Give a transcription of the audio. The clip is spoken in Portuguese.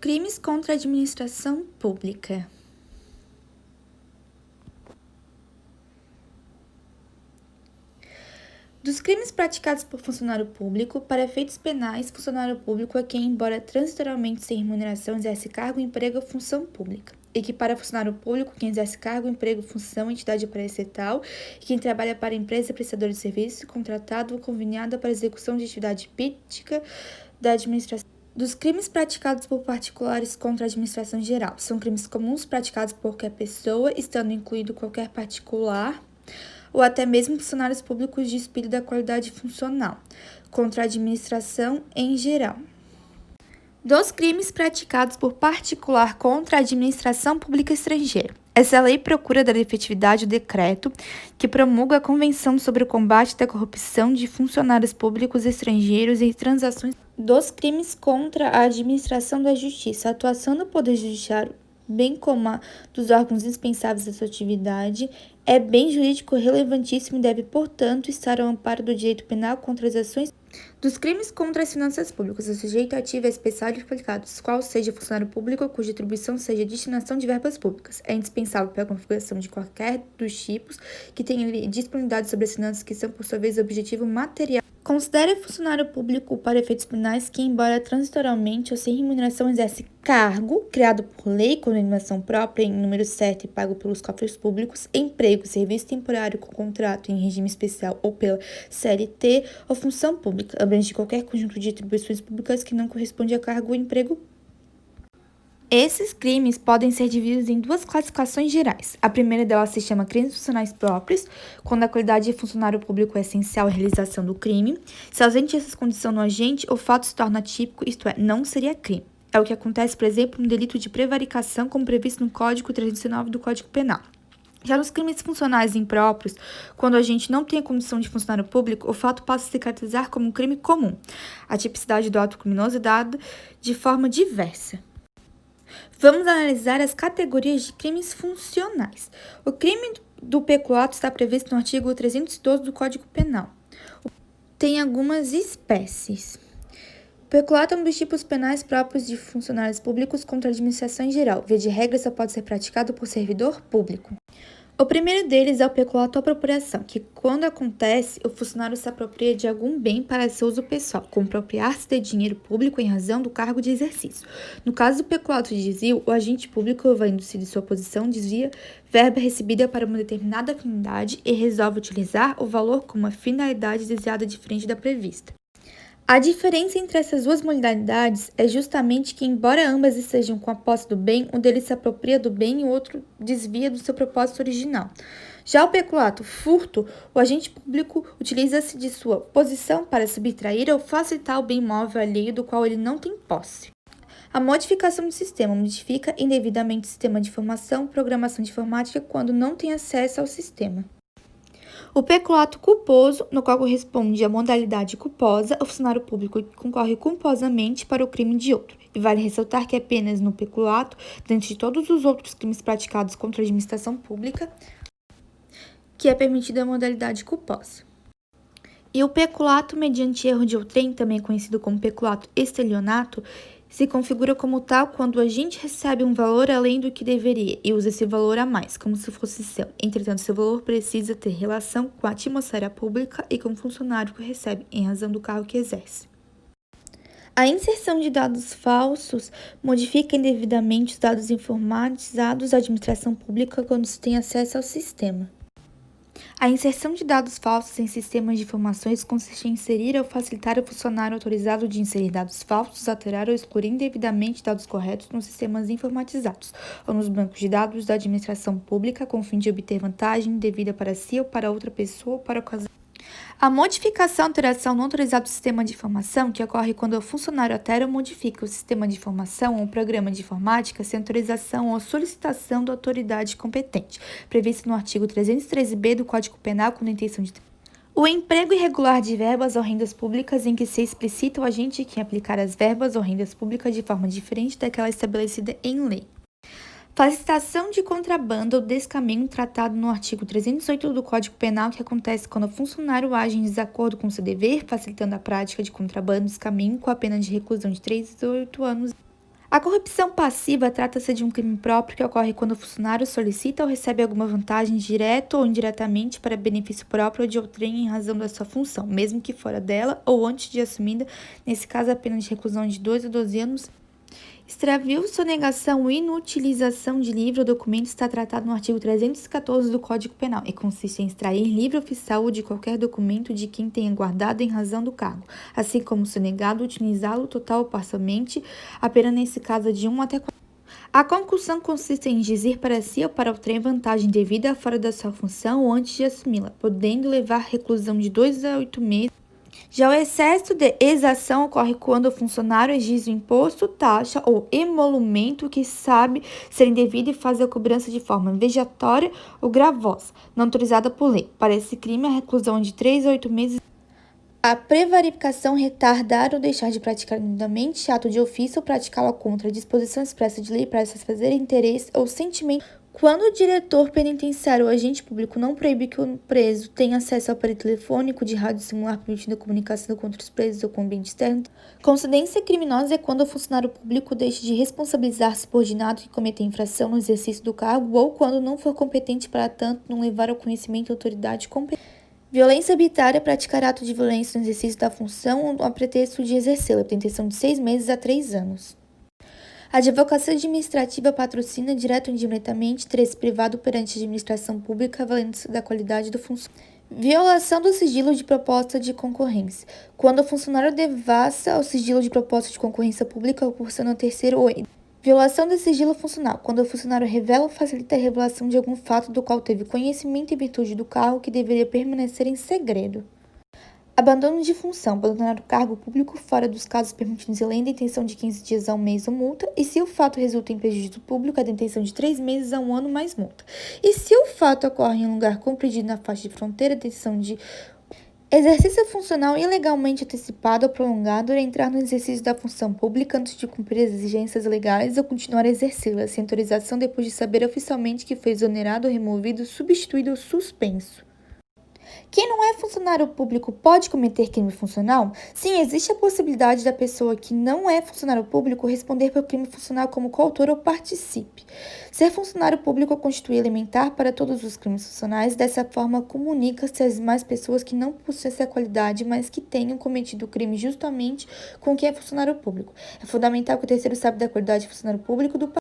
crimes contra a administração pública. Dos crimes praticados por funcionário público, para efeitos penais, funcionário público é quem, embora transitoriamente sem remuneração, exerce cargo, emprego ou função pública. E que para funcionário público, quem exerce cargo, emprego, função, entidade paraestatal, e quem trabalha para empresa prestadora de serviço, contratado ou conveniado para execução de atividade típica da administração. Dos crimes praticados por particulares contra a administração geral, são crimes comuns praticados por qualquer pessoa, estando incluído qualquer particular, ou até mesmo funcionários públicos de espírito da qualidade funcional, contra a administração em geral. Dos crimes praticados por particular contra a administração pública estrangeira. Essa lei procura dar efetividade ao decreto que promulga a Convenção sobre o Combate da Corrupção de Funcionários Públicos Estrangeiros em Transações. Dos crimes contra a administração da justiça, a atuação do Poder Judiciário, bem como a dos órgãos indispensáveis da sua atividade, é bem jurídico relevantíssimo e deve, portanto, estar ao amparo do direito penal contra as ações dos crimes contra as finanças públicas, o sujeito ativo é especial e qualificado, qual seja funcionário público cuja atribuição seja a destinação de verbas públicas. É indispensável para a configuração de qualquer dos tipos que tenha disponibilidade sobre as finanças que são, por sua vez, objetivo material. Considere funcionário público para efeitos penais que, embora transitoriamente ou sem remuneração, exerce cargo, criado por lei com denominação própria em número certo e pago pelos cofres públicos, emprego, serviço temporário com contrato em regime especial ou pela CLT ou função pública, abrange qualquer conjunto de atribuições públicas que não corresponde a cargo ou emprego. Esses crimes podem ser divididos em duas classificações gerais. A primeira delas se chama crimes funcionais próprios, quando a qualidade de funcionário público é essencial à realização do crime. Se ausente essa condição no agente, o fato se torna atípico, isto é, não seria crime. É o que acontece, por exemplo, no delito de prevaricação, como previsto no Código 309 do Código Penal. Já nos crimes funcionais impróprios, quando o agente não tem a condição de funcionário público, o fato passa a se caracterizar como um crime comum. A tipicidade do ato criminoso é dada de forma diversa. Vamos analisar as categorias de crimes funcionais. O crime do peculato está previsto no artigo 312 do Código Penal. Tem algumas espécies. O peculato é um dos tipos penais próprios de funcionários públicos contra a administração em geral. Via de regra, só pode ser praticado por servidor público. O primeiro deles é o peculato à apropriação, que quando acontece, o funcionário se apropria de algum bem para seu uso pessoal, como apropriar-se de dinheiro público em razão do cargo de exercício. No caso do peculato de desvio, o agente público, valendo-se de sua posição, desvia verba recebida para uma determinada finalidade e resolve utilizar o valor com uma finalidade desviada diferente da prevista. A diferença entre essas duas modalidades é justamente que, embora ambas estejam com a posse do bem, um deles se apropria do bem e o outro desvia do seu propósito original. Já o peculato, furto, o agente público utiliza-se de sua posição para subtrair ou facilitar o bem móvel alheio do qual ele não tem posse. A modificação do sistema modifica indevidamente o sistema de informação, programação de informática quando não tem acesso ao sistema. O peculato culposo, no qual corresponde a modalidade culposa, o funcionário público concorre culposamente para o crime de outro. E vale ressaltar que apenas no peculato, dentre de todos os outros crimes praticados contra a administração pública, que é permitida a modalidade culposa. E o peculato mediante erro de outrem, também conhecido como peculato estelionato, se configura como tal quando o agente recebe um valor além do que deveria e usa esse valor a mais, como se fosse seu. Entretanto, seu valor precisa ter relação com a atmosfera pública e com o funcionário que recebe, em razão do cargo que exerce. A inserção de dados falsos modifica indevidamente os dados informatizados da administração pública quando se tem acesso ao sistema. A inserção de dados falsos em sistemas de informações consiste em inserir ou facilitar o funcionário autorizado de inserir dados falsos, alterar ou excluir indevidamente dados corretos nos sistemas informatizados ou nos bancos de dados da administração pública com o fim de obter vantagem devida para si ou para outra pessoa ou para ocasião. A modificação ou alteração não autorizada do sistema de informação, que ocorre quando o funcionário altera ou modifica o sistema de informação ou o programa de informática sem autorização ou solicitação da autoridade competente, previsto no artigo 313b do Código Penal com a intenção de o emprego irregular de verbas ou rendas públicas em que se explicita o agente que aplicar as verbas ou rendas públicas de forma diferente daquela estabelecida em lei. Facilitação de contrabando ou descaminho tratado no artigo 308 do Código Penal, que acontece quando o funcionário age em desacordo com seu dever, facilitando a prática de contrabando e descaminho com a pena de reclusão de 3 a 8 anos. A corrupção passiva trata-se de um crime próprio que ocorre quando o funcionário solicita ou recebe alguma vantagem direta ou indiretamente para benefício próprio ou de outrem em razão da sua função, mesmo que fora dela ou antes de assumida, nesse caso a pena de reclusão de 2 a 12 anos. Extravio, sonegação ou inutilização de livro ou documento está tratado no artigo 314 do Código Penal e consiste em extrair livro oficial ou de qualquer documento de quem tenha guardado em razão do cargo, assim como sonegado, utilizá-lo total ou parcialmente, a pena nesse caso é de 1 até 4. A concussão consiste em dizer para si ou para outrem vantagem devida fora da sua função ou antes de assumi-la, podendo levar reclusão de 2 a 8 meses. Já o excesso de exação ocorre quando o funcionário exige imposto, taxa ou emolumento que sabe ser indevido e faz a cobrança de forma vexatória ou gravosa, não autorizada por lei. Para esse crime, a reclusão é de 3 a 8 meses. A prevaricação, retardar ou deixar de praticar indevidamente ato de ofício ou praticá-la contra a disposição expressa de lei para satisfazer interesse ou sentimento. Quando o diretor penitenciário ou agente público não proíbe que o preso tenha acesso ao aparelho telefônico, de rádio celular permitindo a comunicação com outros presos ou com o ambiente externo, concedência criminosa é quando o funcionário público deixa de responsabilizar subordinado que cometeu infração no exercício do cargo ou quando não for competente para tanto não levar ao conhecimento da autoridade competente. Violência arbitrária é praticar ato de violência no exercício da função a pretexto de exercê-la, detenção de 6 meses a 3 anos. A advocacia administrativa patrocina, direto ou indiretamente, interesse privado perante a administração pública, valendo-se da qualidade do funcionário. Violação do sigilo de proposta de concorrência. Quando o funcionário devassa o sigilo de proposta de concorrência pública, proporciona ao terceiro ou violação do sigilo funcional, quando o funcionário revela ou facilita a revelação de algum fato do qual teve conhecimento em virtude do cargo que deveria permanecer em segredo. Abandono de função, abandonar o cargo público fora dos casos permitidos em lei, detenção de 15 dias a 1 mês ou multa, e se o fato resulta em prejuízo público, a detenção de 3 meses a 1 ano mais multa. E se o fato ocorre em um lugar compreendido na faixa de fronteira, detenção de exercício funcional ilegalmente antecipado ou prolongado é entrar no exercício da função pública antes de cumprir as exigências legais ou continuar a exercê-la, sem autorização depois de saber oficialmente que foi exonerado, removido, substituído ou suspenso. Quem não é funcionário público pode cometer crime funcional? Sim, existe a possibilidade da pessoa que não é funcionário público responder pelo crime funcional como coautor ou participe. Ser funcionário público constitui elementar para todos os crimes funcionais, dessa forma comunica-se às demais pessoas que não possuem essa qualidade, mas que tenham cometido o crime justamente com quem é funcionário público. É fundamental que o terceiro saiba da qualidade de funcionário público do